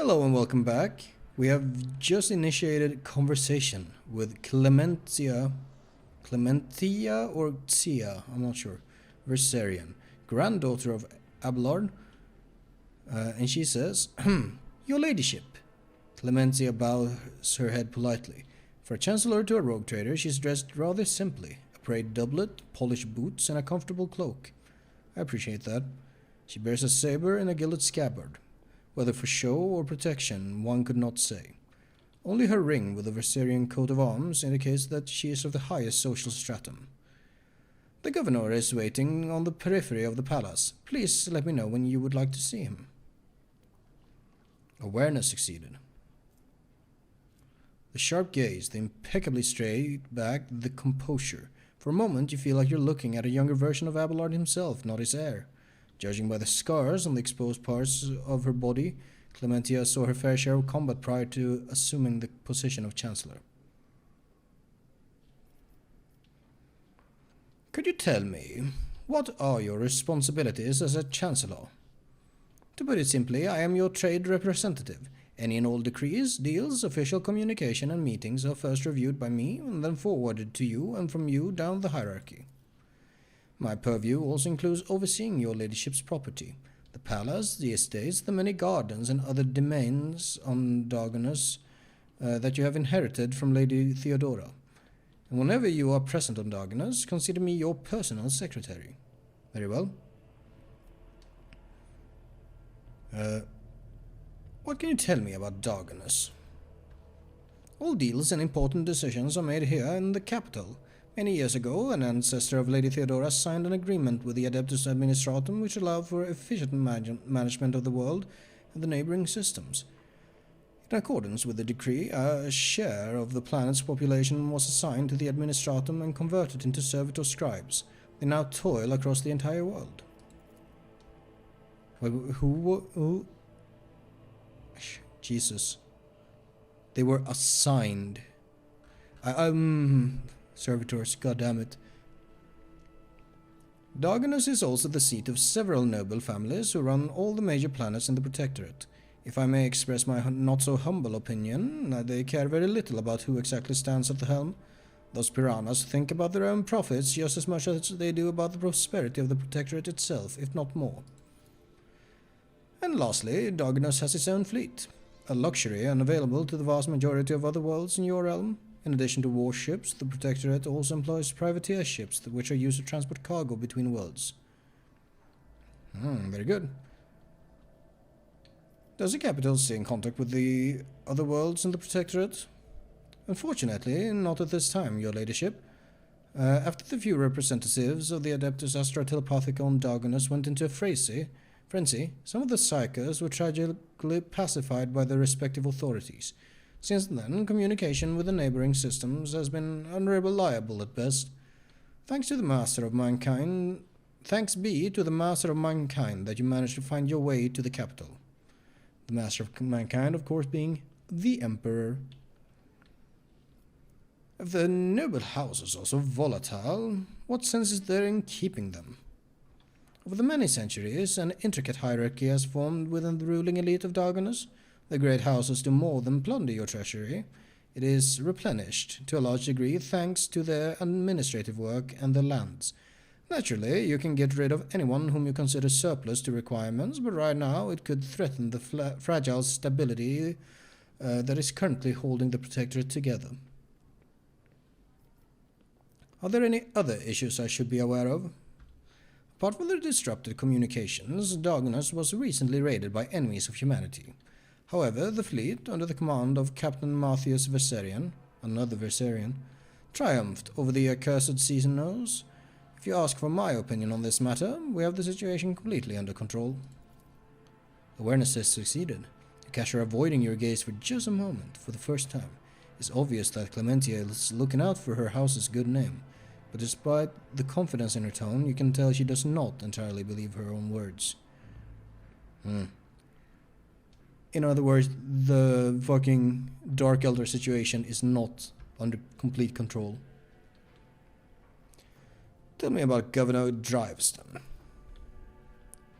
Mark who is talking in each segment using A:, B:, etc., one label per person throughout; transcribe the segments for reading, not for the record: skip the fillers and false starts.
A: Hello and welcome back. We have just initiated conversation with Clementia or Tia, I'm not sure, Versarian, granddaughter of Abelard, and she says, Your ladyship. Clementia bows her head politely. For a chancellor to a rogue trader, she's dressed rather simply, a braid doublet, polished boots, and a comfortable cloak. I appreciate that. She bears a saber in a gilded scabbard. Whether for show or protection, one could not say. Only her ring with the Versarian coat of arms indicates that she is of the highest social stratum. The governor is waiting on the periphery of the palace. Please let me know when you would like to see him. Awareness succeeded. The sharp gaze, the impeccably straight back, the composure. For a moment you feel like you're looking at a younger version of Abelard himself, not his heir. Judging by the scars on the exposed parts of her body, Clementia saw her fair share of combat prior to assuming the position of Chancellor. Could you tell me, what are your responsibilities as a Chancellor? To put it simply, I am your trade representative. Any and all decrees, deals, official communication and meetings are first reviewed by me and then forwarded to you and from you down the hierarchy. My purview also includes overseeing your ladyship's property, the palace, the estates, the many gardens and other domains on Darganus that you have inherited from Lady Theodora. And whenever you are present on Darganus, consider me your personal secretary. Very well. What can you tell me about Darganus? All deals and important decisions are made here in the capital. Many years ago, an ancestor of Lady Theodora signed an agreement with the Adeptus Administratum which allowed for efficient management of the world and the neighboring systems. In accordance with the decree, a share of the planet's population was assigned to the Administratum and converted into servitor scribes. They now toil across the entire world. Who? Jesus. They were assigned. Servitors, goddammit. Darganus is also the seat of several noble families who run all the major planets in the Protectorate. If I may express my not-so-humble opinion, they care very little about who exactly stands at the helm. Those piranhas think about their own profits just as much as they do about the prosperity of the Protectorate itself, if not more. And lastly, Darganus has its own fleet, a luxury unavailable to the vast majority of other worlds in your realm. In addition to warships, the Protectorate also employs privateer ships, which are used to transport cargo between worlds. Very good. Does the capital stay in contact with the other worlds in the Protectorate? Unfortunately, not at this time, your ladyship. After the few representatives of the Adeptus Astra Telepathica on Darganus went into a frenzy, some of the psychers were tragically pacified by their respective authorities. Since then, communication with the neighboring systems has been unreliable at best. Thanks be to the Master of Mankind that you managed to find your way to the capital. The Master of Mankind, of course, being the Emperor. If the noble houses are so volatile, what sense is there in keeping them? Over the many centuries, an intricate hierarchy has formed within the ruling elite of Darganus. The great houses do more than plunder your treasury. It is replenished, to a large degree, thanks to their administrative work and their lands. Naturally, you can get rid of anyone whom you consider surplus to requirements, but right now it could threaten the fragile stability that is currently holding the Protectorate together. Are there any other issues I should be aware of? Apart from the disrupted communications, Darganus was recently raided by enemies of humanity. However, the fleet, under the command of Captain Matthias Versarian, another Versarian, triumphed over the accursed Seasonals. If you ask for my opinion on this matter, we have the situation completely under control. Awareness has succeeded. You catch her avoiding your gaze for just a moment, for the first time. It's obvious that Clementia is looking out for her house's good name, but despite the confidence in her tone, you can tell she does not entirely believe her own words. In other words, the fucking Dark Elder situation is not under complete control. Tell me about Governor Driveston.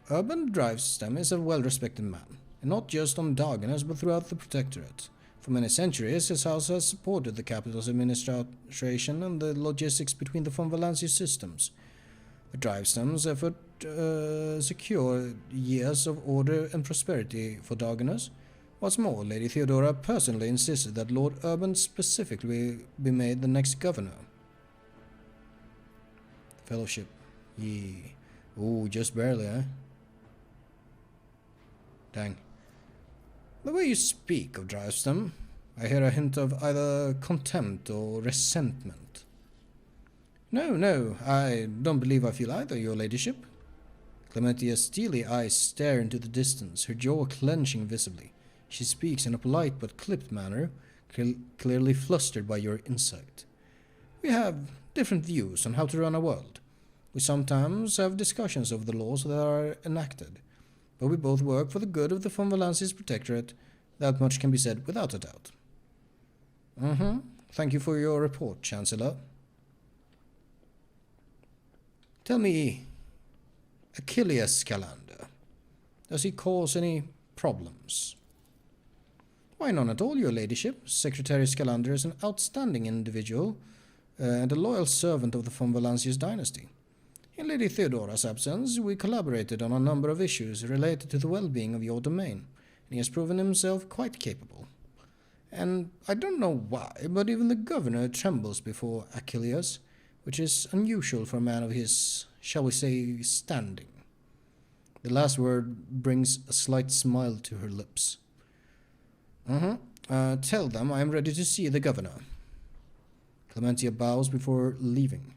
A: Urban Driveston is a well-respected man, and not just on Darganas but throughout the Protectorate. For many centuries, his house has supported the capital's administration and the logistics between the von Valancius systems. The Drivestam's effort secured years of order and prosperity for Darganas. What's more, Lady Theodora personally insisted that Lord Urban specifically be made the next governor. Fellowship. Yee. Ooh, just barely, eh? Dang. The way you speak of Drivestam, I hear a hint of either contempt or resentment. No, I don't believe I feel either, your ladyship. Clementia's steely eyes stare into the distance, her jaw clenching visibly. She speaks in a polite but clipped manner, clearly flustered by your insight. We have different views on how to run a world. We sometimes have discussions over the laws that are enacted, but we both work for the good of the von Valancius Protectorate. That much can be said without a doubt. Thank you for your report, Chancellor. Tell me, Achilles Scalander, does he cause any problems? Why, none at all, your ladyship. Secretary Scalander is an outstanding individual and a loyal servant of the von Valancius dynasty. In Lady Theodora's absence, we collaborated on a number of issues related to the well-being of your domain, and he has proven himself quite capable. And I don't know why, but even the governor trembles before Achilles, which is unusual for a man of his, shall we say, standing. The last word brings a slight smile to her lips. Tell them I am ready to see the governor. Clementia bows before leaving.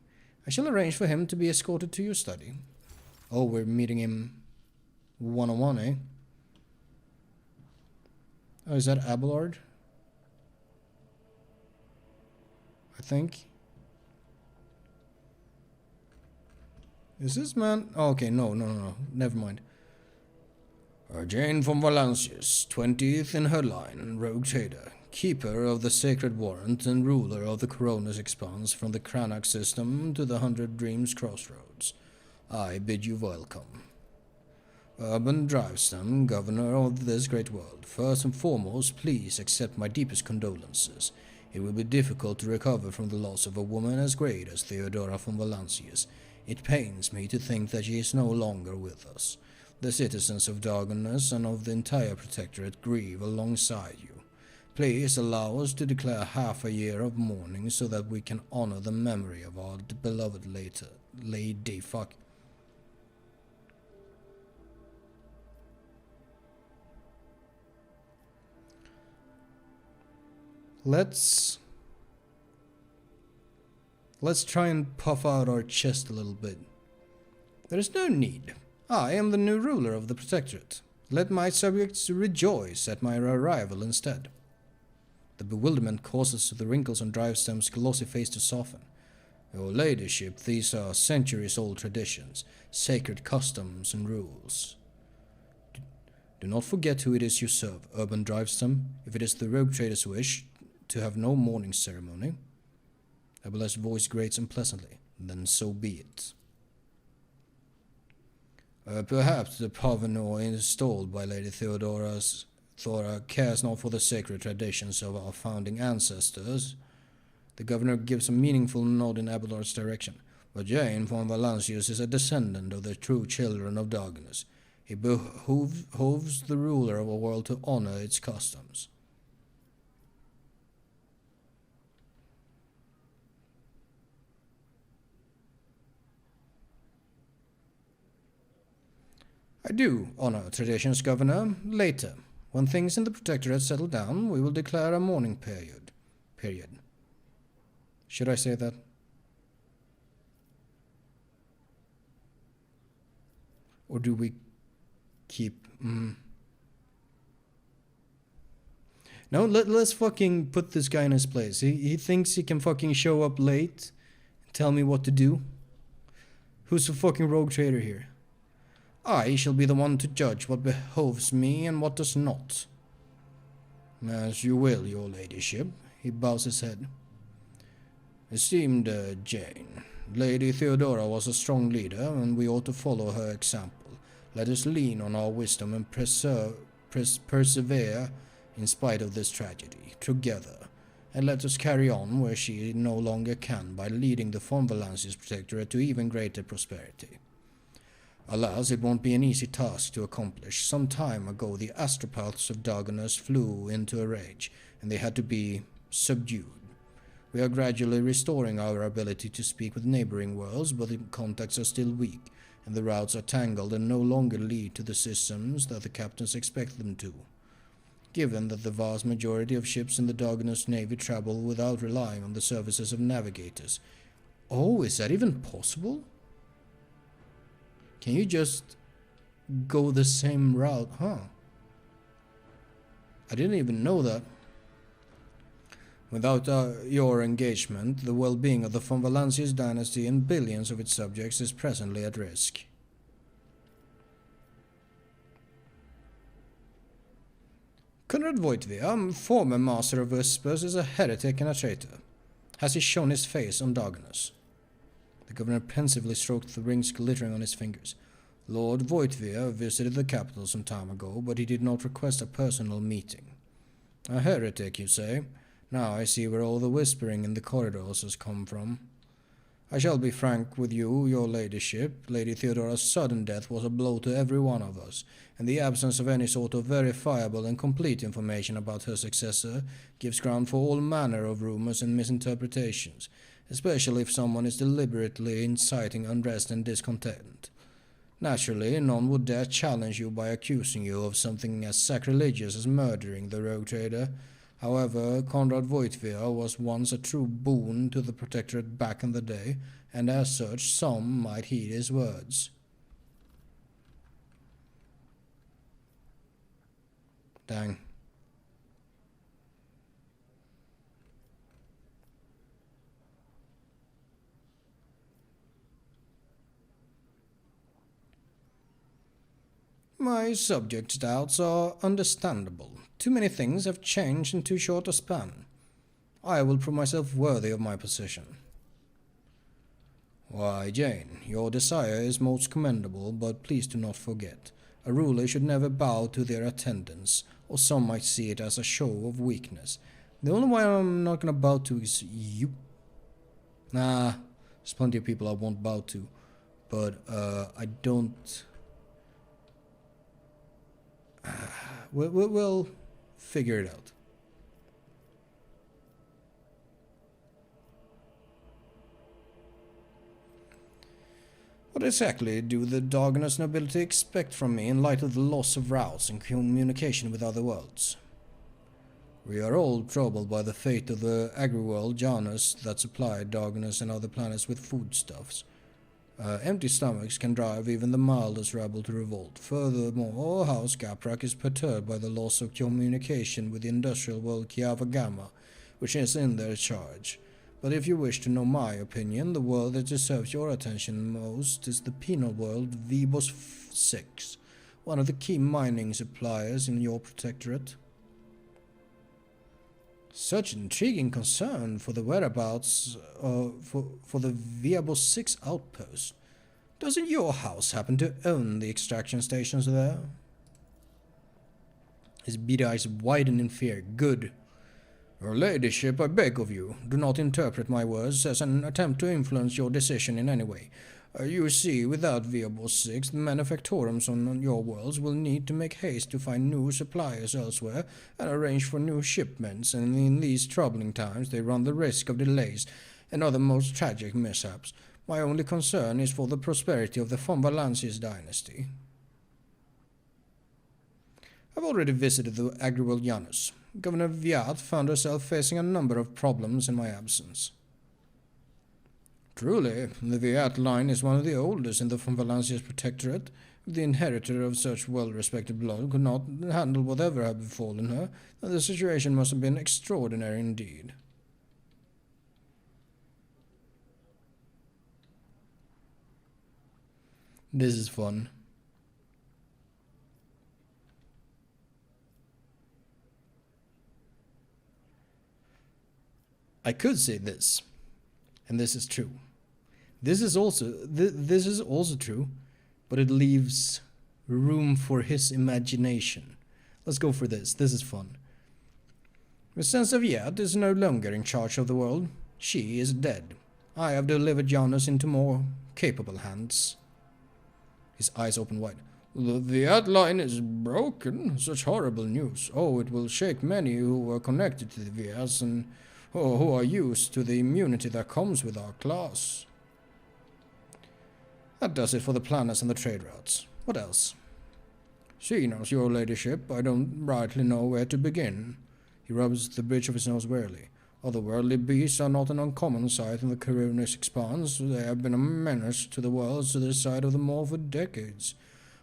A: I shall arrange for him to be escorted to your study. Oh, we're meeting him one-on-one, eh? Oh, is that Abelard? I think. Is this man? Oh, okay, no. Never mind. Jane von Valancius, 20th in her line, rogue trader, keeper of the sacred warrant and ruler of the Corona's expanse from the Cranach system to the 100 Dreams crossroads. I bid you welcome. Urban Drivestam, governor of this great world, first and foremost, please accept my deepest condolences. It will be difficult to recover from the loss of a woman as great as Theodora von Valancius. It pains me to think that she is no longer with us. The citizens of Darganas and of the entire Protectorate grieve alongside you. Please allow us to declare half a year of mourning so that we can honor the memory of our beloved lady. Fuck. Let's try and puff out our chest a little bit. There is no need. I am the new ruler of the Protectorate. Let my subjects rejoice at my arrival instead. The bewilderment causes the wrinkles on Drivestam's glossy face to soften. Your ladyship, these are centuries-old traditions, sacred customs and rules. Do not forget who it is you serve, Urban Drivestam. If it is the rogue trader's wish to have no mourning ceremony, Abelard's voice grates unpleasantly. Then so be it. Perhaps the parvenu installed by Lady Thora cares not for the sacred traditions of our founding ancestors. The governor gives a meaningful nod in Abelard's direction. But Jane von Valancius is a descendant of the true children of Darganas. It behooves the ruler of a world to honor its customs. I do honor traditions, Governor. Later, when things in the Protectorate settle down, we will declare a mourning period. Should I say that? Or do we keep... No, let's fucking put this guy in his place. He thinks he can fucking show up late and tell me what to do. Who's the fucking rogue trader here? I shall be the one to judge what behoves me and what does not. As you will, your ladyship. He bows his head. Esteemed Jane, Lady Theodora was a strong leader, and we ought to follow her example. Let us lean on our wisdom and persevere in spite of this tragedy, together, and let us carry on where she no longer can by leading the von Valancius Protectorate to even greater prosperity. Alas, it won't be an easy task to accomplish. Some time ago the astropaths of Dargonus flew into a rage, and they had to be subdued. We are gradually restoring our ability to speak with neighboring worlds, but the contacts are still weak, and the routes are tangled and no longer lead to the systems that the captains expect them to. Given that the vast majority of ships in the Dargonus Navy travel without relying on the services of navigators. Oh, is that even possible? Can you just go the same route? Huh. I didn't even know that. Without your engagement, the well-being of the von Valancius dynasty and billions of its subjects is presently at risk. Conrad Voitvia, former master of Whispers, is a heretic and a traitor. Has he shown his face on Dargonus? The governor pensively stroked the rings glittering on his fingers. Lord Voitvia visited the capital some time ago, but he did not request a personal meeting. A heretic, you say? Now I see where all the whispering in the corridors has come from. I shall be frank with you, your ladyship. Lady Theodora's sudden death was a blow to every one of us, and the absence of any sort of verifiable and complete information about her successor gives ground for all manner of rumors and misinterpretations, especially if someone is deliberately inciting unrest and discontent. Naturally, none would dare challenge you by accusing you of something as sacrilegious as murdering the rogue trader. However, Conrad Voitvia was once a true boon to the Protectorate back in the day, and as such some might heed his words. Dang. My subject's doubts are understandable. Too many things have changed in too short a span. I will prove myself worthy of my position. Why, Jane, your desire is most commendable, but please do not forget, a ruler should never bow to their attendants, or some might see it as a show of weakness. The only one I'm not gonna bow to is you. Nah, there's plenty of people I won't bow to, but I don't... We'll figure it out. What exactly do the Dargonus nobility expect from me in light of the loss of routes and communication with other worlds? We are all troubled by the fate of the agri-world Janus that supplied Dargonus and other planets with foodstuffs. Empty stomachs can drive even the mildest rebel to revolt. Furthermore, House Gaprak is perturbed by the loss of communication with the industrial world Kiava Gamma, which is in their charge. But if you wish to know my opinion, the world that deserves your attention most is the penal world Vibos 6, one of the key mining suppliers in your protectorate. Such intriguing concern for the whereabouts for the Viabos 6 outpost. Doesn't your house happen to own the extraction stations there? His beady eyes widen in fear. Good. Your ladyship, I beg of you, do not interpret my words as an attempt to influence your decision in any way. You see, without Viabos 6, the manufactorums on your worlds will need to make haste to find new suppliers elsewhere and arrange for new shipments, and in these troubling times they run the risk of delays and other most tragic mishaps. My only concern is for the prosperity of the von Valancius dynasty. I've already visited the agri-world Janus. Governor Viat found herself facing a number of problems in my absence. Truly, the Viat line is one of the oldest in the von Valancius Protectorate. If the inheritor of such well-respected blood could not handle whatever had befallen her, then the situation must have been extraordinary indeed. This is fun. I could say this, and this is true. This is also true, but it leaves room for his imagination. Let's go for this. This is fun. The sense of Yet is no longer in charge of the world. She is dead. I have delivered Janus into more capable hands. His eyes open wide. The line is broken. Such horrible news. Oh, it will shake many who were connected to the Vias and who are used to the immunity that comes with our class. That does it for the planners and the trade routes. What else? She knows, your ladyship. I don't rightly know where to begin. He rubs the bridge of his nose wearily. Otherworldly beasts are not an uncommon sight in the Coronius expanse. They have been a menace to the worlds to this side of the Moor for decades.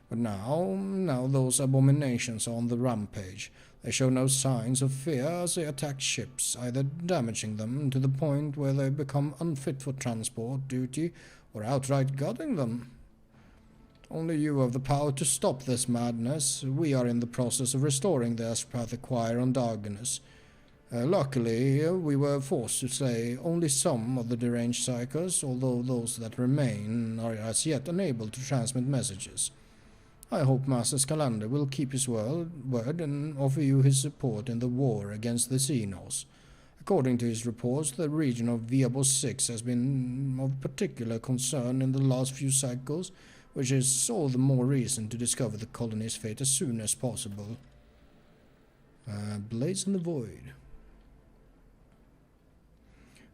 A: But now those abominations are on the rampage. They show no signs of fear as they attack ships, either damaging them to the point where they become unfit for transport duty, or outright gutting them. Only you have the power to stop this madness. We are in the process of restoring the Aspathic choir on Darganus. Luckily, we were forced to slay only some of the deranged psychers, although those that remain are as yet unable to transmit messages. I hope Master Scalander will keep his word and offer you his support in the war against the Xenos. According to his reports, the region of Viabos 6 has been of particular concern in the last few cycles, which is all the more reason to discover the colony's fate as soon as possible. Blades in the Void.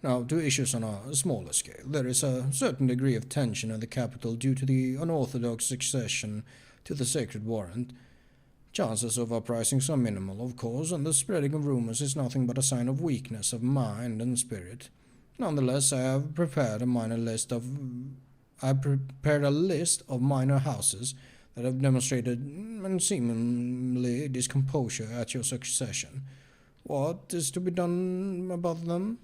A: Now, to issues on a smaller scale, there is a certain degree of tension in the capital due to the unorthodox succession to the Sacred Warrant. Chances of uprisings are minimal, of course, and the spreading of rumors is nothing but a sign of weakness of mind and spirit. Nonetheless, I have prepared a list of minor houses that have demonstrated seemingly discomposure at your succession. What is to be done about them?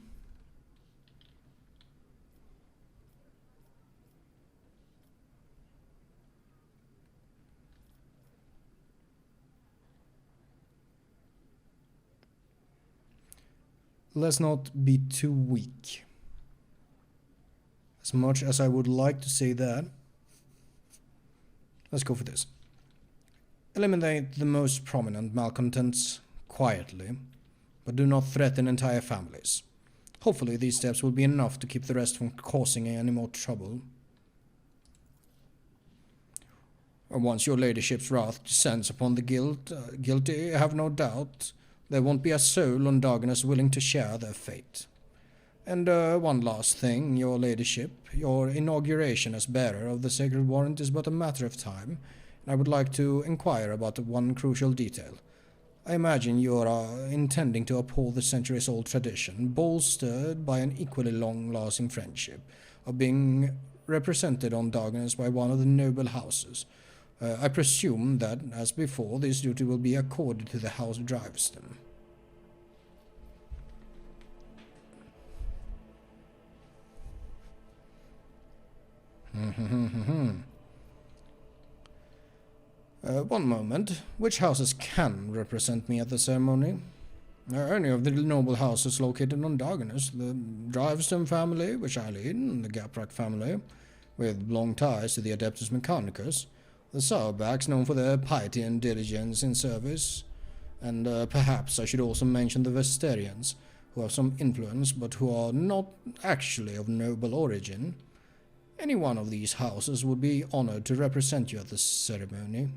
A: Let's not be too weak. As much as I would like to say that, let's go for this. Eliminate the most prominent malcontents quietly, but do not threaten entire families. Hopefully these steps will be enough to keep the rest from causing any more trouble. And once your ladyship's wrath descends upon the guilty, I have no doubt there won't be a soul on Darganus willing to share their fate. And one last thing, your ladyship. Your inauguration as bearer of the Sacred Warrant is but a matter of time, and I would like to inquire about one crucial detail. I imagine you are intending to uphold the centuries-old tradition, bolstered by an equally long-lasting friendship, of being represented on Darganus by one of the noble houses. I presume that, as before, this duty will be accorded to the House Driveston. One moment. Which houses can represent me at the ceremony? Any of the noble houses located on Darganus. The Driveston family, which I lead, and the Gaprak family, with long ties to the Adeptus Mechanicus. The Sauerbachs, known for their piety and diligence in service. And perhaps I should also mention the Vesterians, who have some influence, but who are not actually of noble origin. Any one of these houses would be honored to represent you at the ceremony.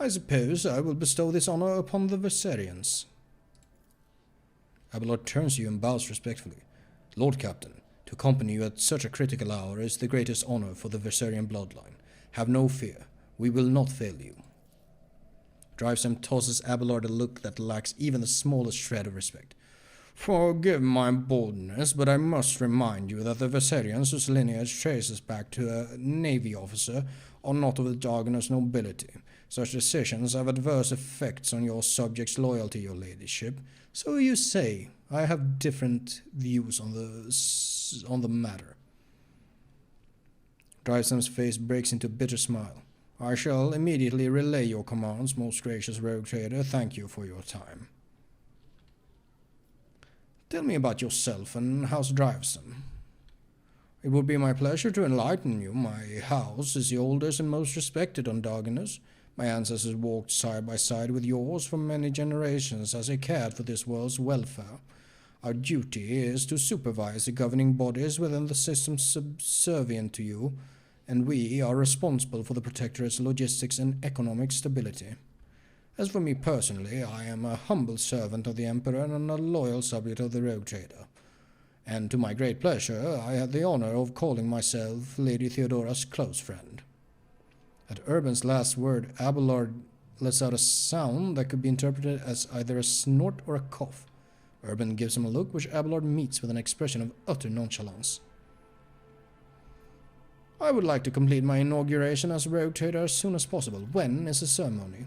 A: I suppose I will bestow this honor upon the Veserians. Abelard turns to you and bows respectfully. Lord Captain, to accompany you at such a critical hour is the greatest honor for the Veserian bloodline. Have no fear. We will not fail you. Driveston tosses Abelard a look that lacks even the smallest shred of respect. Forgive my boldness, but I must remind you that the Veserians, whose lineage traces back to a navy officer, are not of the Darganus nobility. Such decisions have adverse effects on your subjects' loyalty, your ladyship. So you say. I have different views on the matter. Driveston's face breaks into a bitter smile. I shall immediately relay your commands, most gracious rogue trader. Thank you for your time. Tell me about yourself and House Driveston. It would be my pleasure to enlighten you. My house is the oldest and most respected on Darganus. My ancestors walked side by side with yours for many generations as they cared for this world's welfare. Our duty is to supervise the governing bodies within the systems subservient to you, and we are responsible for the Protectorate's logistics and economic stability. As for me personally, I am a humble servant of the Emperor and a loyal subject of the Rogue Trader. And to my great pleasure, I had the honor of calling myself Lady Theodora's close friend. At Urban's last word, Abelard lets out a sound that could be interpreted as either a snort or a cough. Urban gives him a look which Abelard meets with an expression of utter nonchalance. I would like to complete my inauguration as Rogue Trader as soon as possible. When is the ceremony?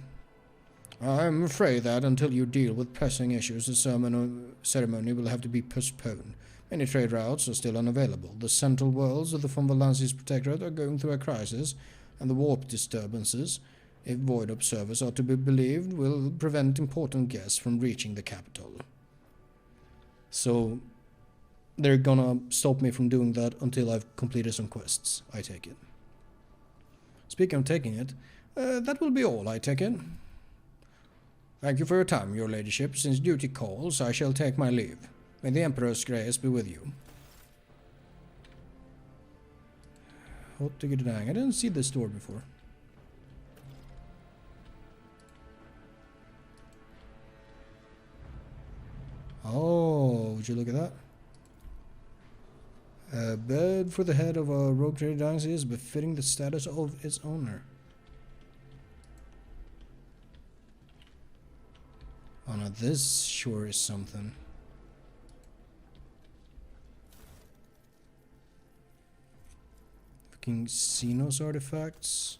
A: I am afraid that until you deal with pressing issues, the ceremony will have to be postponed. Many trade routes are still unavailable. The central worlds of the von Valanci's Protectorate are going through a crisis, and the warp disturbances, if Void observers are to be believed, will prevent important guests from reaching the capital. So, they're gonna stop me from doing that until I've completed some quests, I take it. Speaking of taking it, that will be all, I take it. Thank you for your time, your ladyship. Since duty calls, I shall take my leave. May the Emperor's grace be with you. Hot to get dang. I didn't see this door before. Oh, would you look at that? A bed for the head of a rogue trader dynasty is befitting the status of its owner. Oh no, this sure is something. Fucking Xenos artifacts.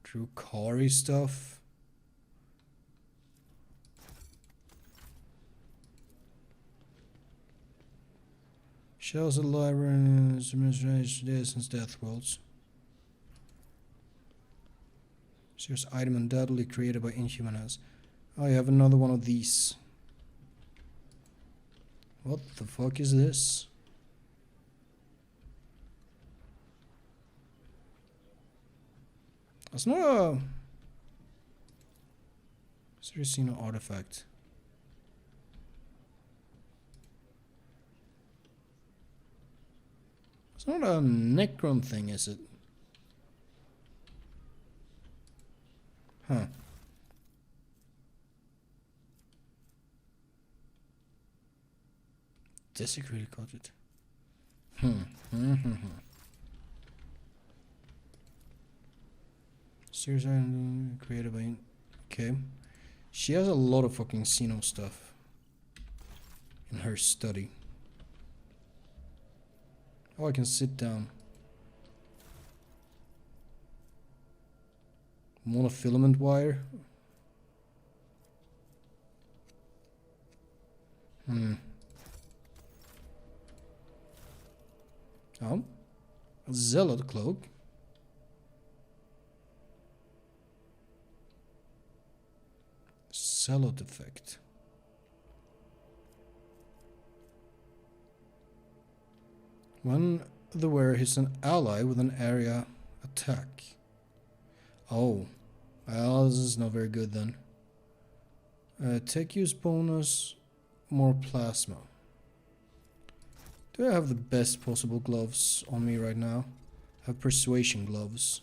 A: Drukari stuff. Shells of the library and administration since Death Worlds. Serious item undoubtedly created by inhuman hands. Oh, you have another one of these. What the fuck is this? That's not a seriously no artifact. It's not a Necron thing, is it? Huh. Desecrated got it. Serious item created by... Okay. She has a lot of fucking Xeno stuff in her study. Oh, I can sit down. Monofilament wire. Oh. A zealot cloak. Zealot effect. When the wearer hits an ally with an area attack. Oh. Well, this is not very good then. Tech use bonus, more plasma. Do I have the best possible gloves on me right now? I have persuasion gloves.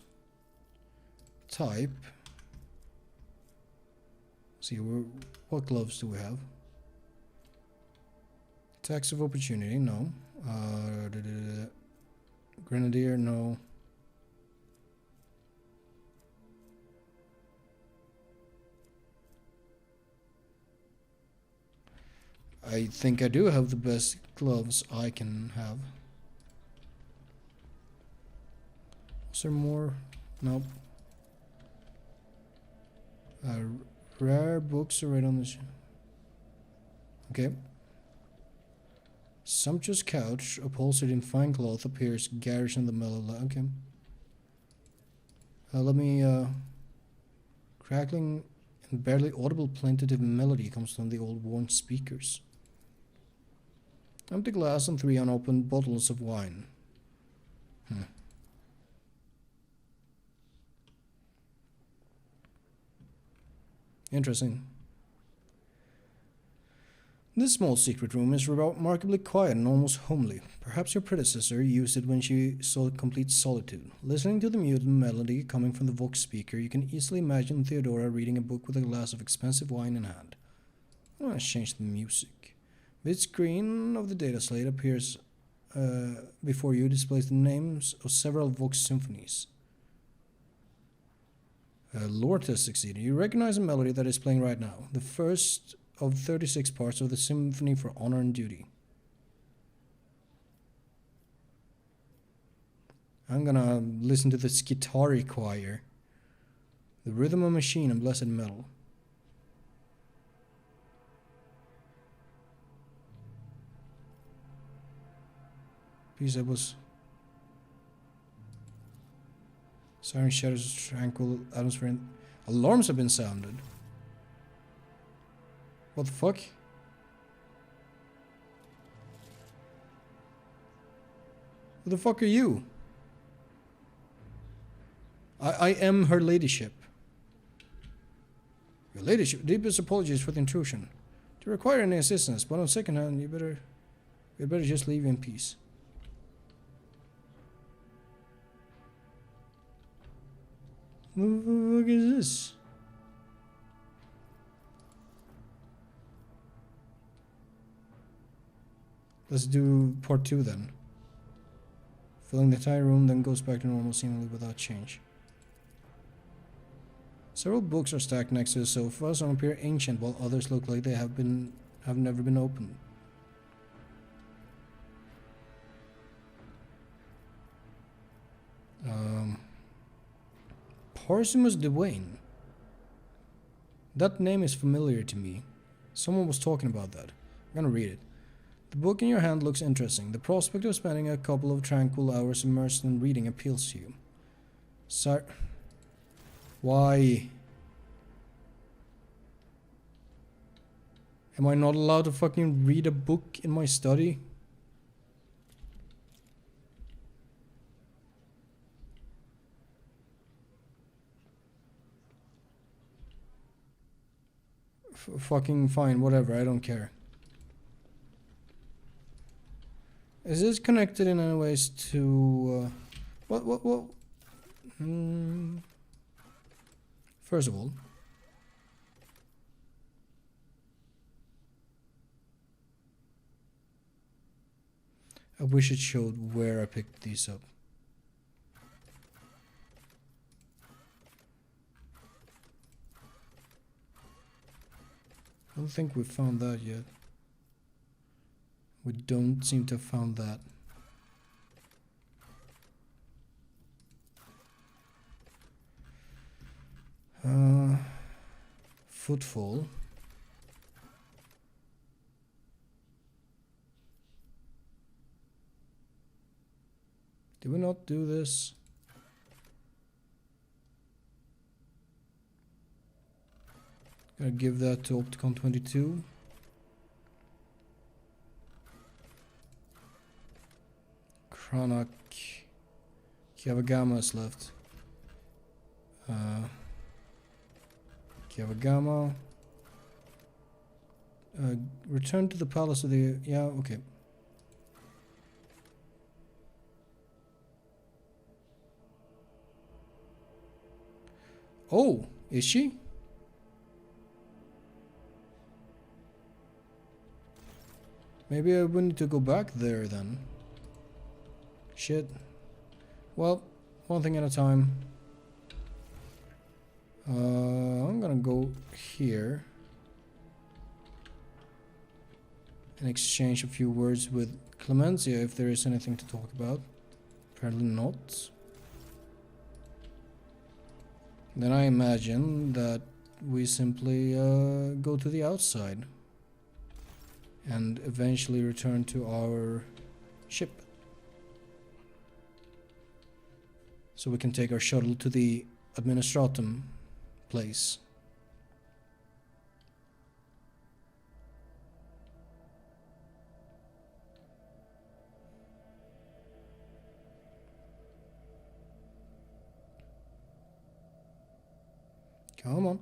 A: Type. See, what gloves do we have? Attacks of opportunity, no. Grenadier, no. I think I do have the best gloves I can have. Is there more? Nope. Rare books are right on this. Okay. Sumptuous couch, upholstered in fine cloth, appears garish in the mellow light. Okay. Let me, crackling and barely audible plaintive melody comes from the old worn speakers. Empty glass and 3 unopened bottles of wine. Interesting. This small secret room is remarkably quiet and almost homely. Perhaps your predecessor used it when she sought complete solitude. Listening to the muted melody coming from the Vox speaker, you can easily imagine Theodora reading a book with a glass of expensive wine in hand. Let's change the music. The screen of the data slate appears before you, displays the names of several Vox symphonies. Lord has succeeded. You recognize a melody that is playing right now. The first of 36 parts of the Symphony for Honor and Duty. I'm gonna listen to the Skitari choir. The Rhythm of Machine and Blessed Metal. Peace was Siren shatters tranquil atmosphere. Alarms have been sounded. What the fuck? Who the fuck are you? I am her ladyship. Your ladyship, deepest apologies for the intrusion. Do you require any assistance? But on second hand, you better just leave in peace. What the fuck is this? Let's do part 2 then. Filling the entire room, then goes back to normal seemingly without change. Several books are stacked next to the sofa. Some appear ancient, while others look like they have never been opened. Parsimus Dwayne. That name is familiar to me. Someone was talking about that. I'm gonna read it. The book in your hand looks interesting. The prospect of spending a couple of tranquil hours immersed in reading appeals to you. Sir, why? Am I not allowed to fucking read a book in my study? Fucking fine, whatever, I don't care. Is this connected in any ways to what? First of all, I wish it showed where I picked these up. I don't think we found that yet. We don't seem to have found that. Footfall. Did we not do this? Gonna give that to Opticon 22. Chronoc. Kiavagama is left. Kiavagama. Return to the Palace of the... Yeah, okay. Oh, is she? Maybe I would need to go back there then. Shit. Well, one thing at a time. I'm gonna go here and exchange a few words with Clemencia if there is anything to talk about. Apparently not. Then I imagine that we simply go to the outside and eventually return to our ship. So we can take our shuttle to the Administratum place. Come on.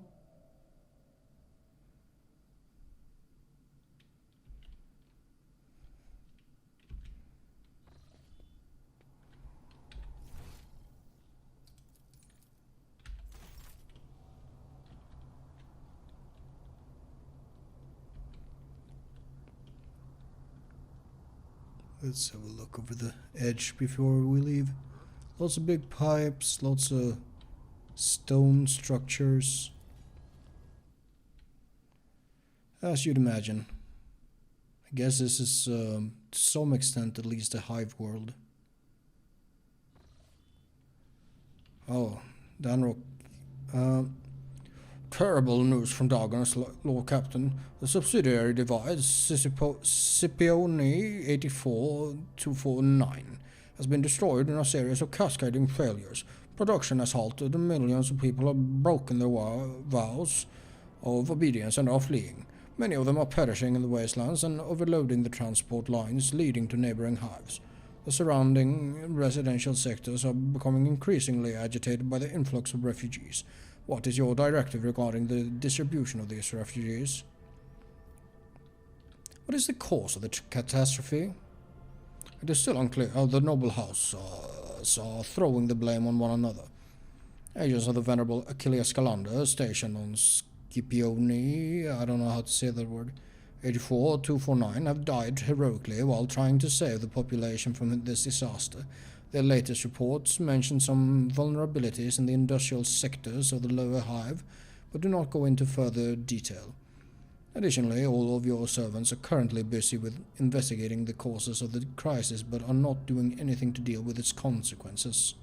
A: Let's have a look over the edge before we leave. Lots of big pipes, lots of stone structures. As you'd imagine. I guess this is, to some extent at least, a hive world. Oh, Danrock. Terrible news from Dagon's Lord Captain. The subsidiary device, Scipione 84249, has been destroyed in a series of cascading failures. Production has halted and millions of people have broken their vows of obedience and are fleeing. Many of them are perishing in the wastelands and overloading the transport lines leading to neighboring hives. The surrounding residential sectors are becoming increasingly agitated by the influx of refugees. What is your directive regarding the distribution of these refugees? What is the cause of the catastrophe? It is still unclear how the noble house are throwing the blame on one another. Agents of the venerable Achilles Scalander, stationed on Scipione, I don't know how to say that word, 84249, have died heroically while trying to save the population from this disaster. Their latest reports mention some vulnerabilities in the industrial sectors of the lower hive, but do not go into further detail. Additionally, all of your servants are currently busy with investigating the causes of the crisis, but are not doing anything to deal with its consequences.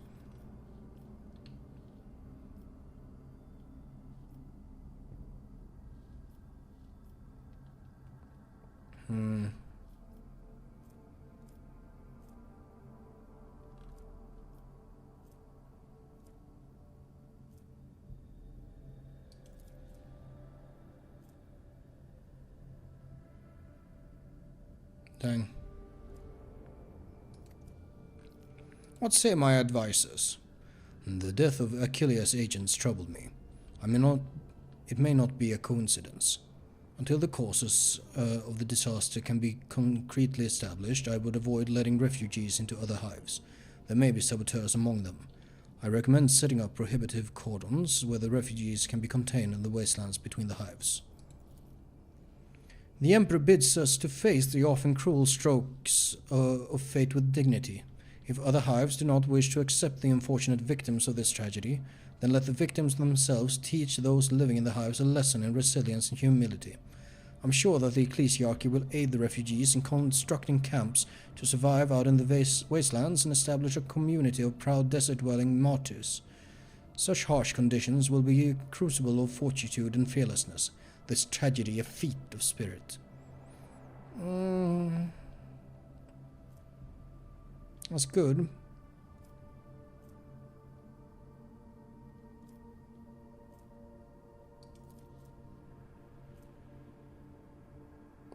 A: Dang. What say my advisors? The death of Achilles' agents troubled me. It may not be a coincidence. Until the causes of the disaster can be concretely established, I would avoid letting refugees into other hives. There may be saboteurs among them. I recommend setting up prohibitive cordons where the refugees can be contained in the wastelands between the hives. The Emperor bids us to face the often cruel strokes of fate with dignity. If other hives do not wish to accept the unfortunate victims of this tragedy, then let the victims themselves teach those living in the hives a lesson in resilience and humility. I'm sure that the ecclesiarchy will aid the refugees in constructing camps to survive out in the wastelands and establish a community of proud desert-dwelling martyrs. Such harsh conditions will be a crucible of fortitude and fearlessness. This tragedy a feat of spirit. That's good.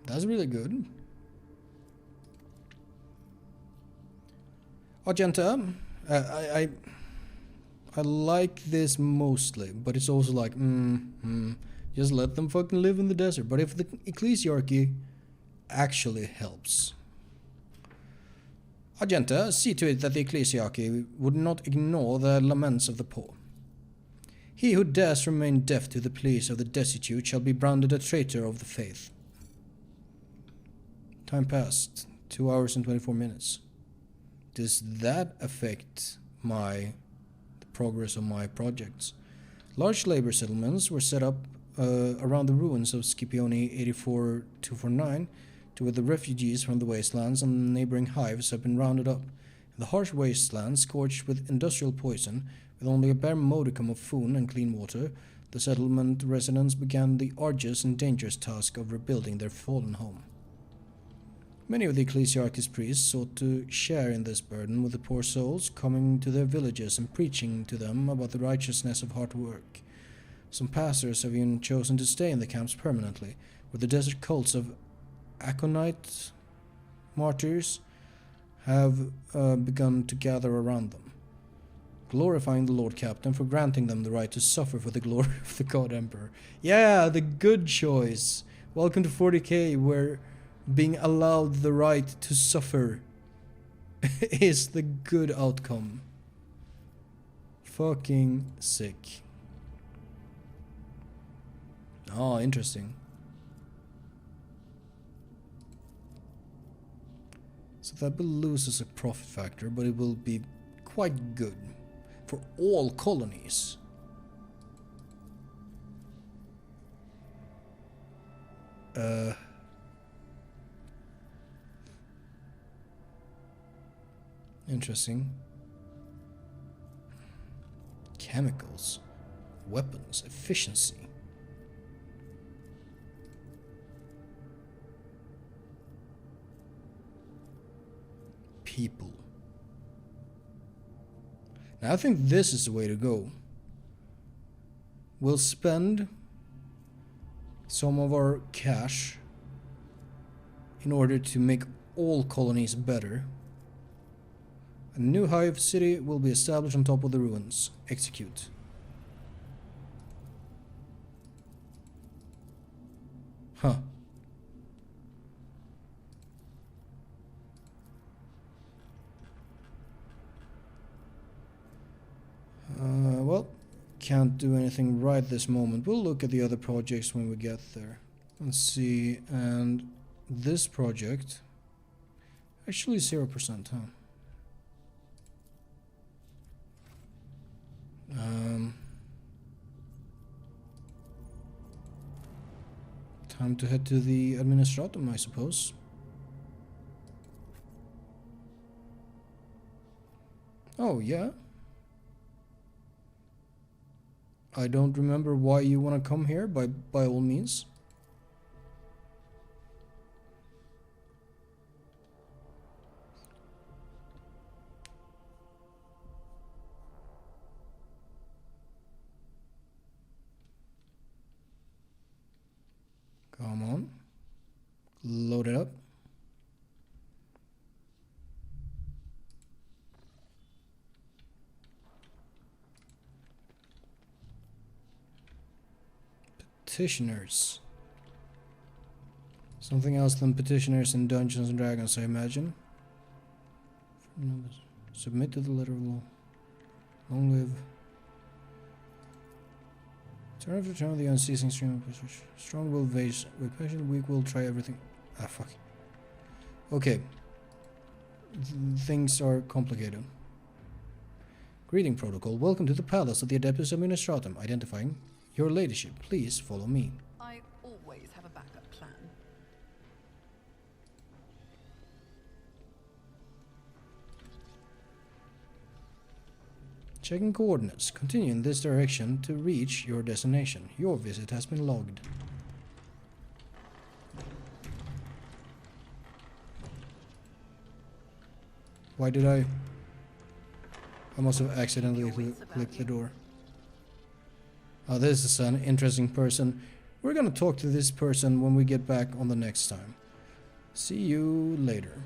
A: That's really good. Argenta, I like this mostly, but it's also like, just let them fucking live in the desert. But if the ecclesiarchy actually helps. Argenta, see to it that the ecclesiarchy would not ignore the laments of the poor. He who dares remain deaf to the pleas of the destitute shall be branded a traitor of the faith. Time passed. 2 hours and 24 minutes. Does that affect the progress of my projects? Large labor settlements were set up around the ruins of Scipione 84249, to where the refugees from the wastelands and neighboring hives have been rounded up. In the harsh wastelands, scorched with industrial poison, with only a bare modicum of food and clean water, the settlement residents began the arduous and dangerous task of rebuilding their fallen home. Many of the ecclesiarchy's priests sought to share in this burden with the poor souls coming to their villages and preaching to them about the righteousness of hard work. Some pastors have even chosen to stay in the camps permanently, where the desert cults of Aconite martyrs have begun to gather around them, glorifying the Lord Captain for granting them the right to suffer for the glory of the God Emperor. Yeah, the good choice. Welcome to 40k, where being allowed the right to suffer is the good outcome. Fucking sick. Oh, interesting. So that will lose us a profit factor, but it will be quite good for all colonies. Interesting. Chemicals, weapons, efficiency. People. Now I think this is the way to go. We'll spend some of our cash in order to make all colonies better. A new hive city will be established on top of the ruins. Execute. Huh. Well, can't do anything right this moment. We'll look at the other projects when we get there. Let's see, and this project, actually 0%, huh? Time to head to the administratum, I suppose. Oh, yeah? I don't remember why you want to come here, by all means. Come on. Load it up. Petitioners. Something else than petitioners in Dungeons and Dragons, I imagine. Submit to the letter of law. Long live. Turn off the channel, the unceasing stream of push. Strong will vase. With patient, weak will try everything. Ah, fuck. Okay. Things are complicated. Greeting protocol. Welcome to the palace of the Adeptus Administratum. Identifying your ladyship. Please follow me.
B: I always have a backup plan.
A: Checking coordinates. Continue in this direction to reach your destination. Your visit has been logged. Why did I must have accidentally clicked the door. Oh, this is an interesting person. We're gonna talk to this person when we get back on the next time. See you later.